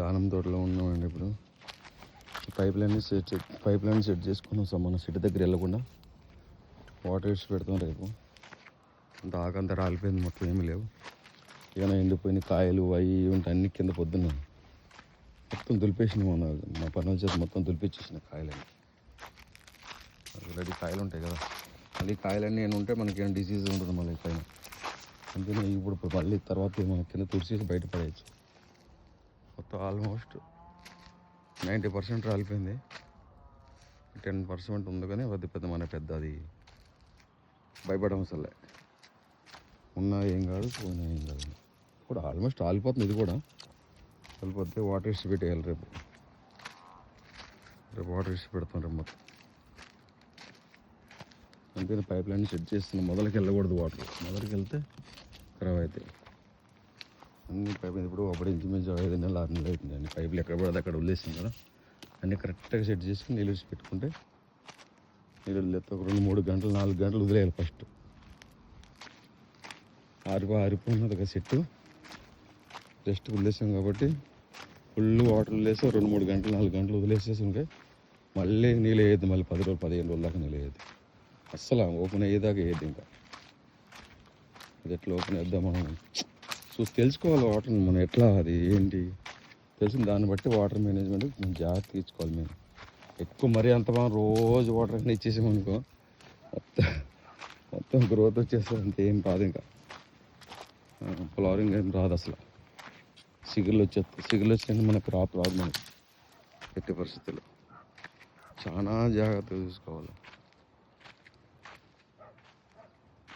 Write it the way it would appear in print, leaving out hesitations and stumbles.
దానం తోటలో ఉన్నామండి ఇప్పుడు. పైప్ లైన్ సెట్ చేసుకున్నాం సార్. మన సిటీ దగ్గర వెళ్ళకుండా వాటర్ వేసి పెడతాం రేపు. దాకంతా రాలిపోయింది, మొత్తం ఏమీ లేవు. ఇక ఎండిపోయిన కాయలు అవి ఉంటే అన్ని కింద పొద్దున్న మొత్తం దులిపేసినాం. మా పనుల చేతి మొత్తం దులిపించేసిన కాయలన్నీ. ఆల్రెడీ కాయలు ఉంటాయి కదా, మళ్ళీ కాయలన్నీ నేను ఉంటే మనకి ఏం డిసీజ్ ఉంటుంది మళ్ళీ పైన. అందుకని ఇప్పుడు మళ్ళీ తర్వాత మన కింద తుడిచేసి బయట పడేయచ్చు. మొత్తం ఆల్మోస్ట్ 90% రాలిపోయింది. 10% ఉంది కానీ అది పెద్ద అది భయపడడం అసలే. ఉన్నా ఏం కాదు, పోయినా ఏం కాదు. ఇప్పుడు ఆల్మోస్ట్ రాలిపోతుంది. ఇది కూడా రాలిపోతే వాటర్ ఇచ్చి పెట్టేయాలి రేపు. వాటర్ ఇచ్చి పెడతాం రేపు మొత్తం. అందుకని పైప్ లైన్ సెట్ చేస్తున్నాం. మొదలకి వెళ్ళకూడదు వాటర్. మొదలకి వెళ్తే ఖరాబ్ అవుతాయి అన్ని పైప్. ఇప్పుడు అప్పుడు ఇంచుమించు 5 నెలలు 6 నెలలు అవుతుంది. అన్ని పైపులు ఎక్కడ పడితే అక్కడ వదిలేసాం కదా, అన్నీ కరెక్ట్గా సెట్ చేసుకుని నీళ్ళు ఇచ్చి పెట్టుకుంటే నీళ్ళు వదిలేస్తే ఒక 2-3 గంటలు 4 గంటలు వదిలేయాలి. ఫస్ట్ ఆరిపోయినది ఒక సెట్టు జస్ట్ వదిలేసాం కాబట్టి ఫుల్ వాటర్ వదిలేసి 2-3 గంటలు 4 గంటలు వదిలేసేసి ఉంటే మళ్ళీ నీళ్ళు వేయద్దు. మళ్ళీ 10 రోజులు 15 రోజుల దాకా నీళ్ళు వేయద్దు. అస్సలు ఓపెన్ అయ్యేదాకా వేయద్దు. ఇంకా అది ఎట్లా ఓపెన్ చేద్దాం మనం చూసి తెలుసుకోవాలి. వాటర్ మనం ఎట్లా అది ఏంటి తెలిసిన దాన్ని బట్టి వాటర్ మేనేజ్మెంట్ మనం జాగ్రత్త తీసుకోవాలి. మేము ఎక్కువ మరీ అంత మనం రోజు వాటర్ అన్నీ ఇచ్చేసామనుకో మొత్తం గ్రోత్ వచ్చేస్తుంది. అంత ఏం రాదు. ఇంకా ఫ్లవరింగ్ ఏం రాదు అసలు. సిగుళ్ళు వచ్చేస్తే మనకు రాదు మనకి ఎట్టి పరిస్థితుల్లో. చాలా జాగ్రత్తగా చూసుకోవాలి.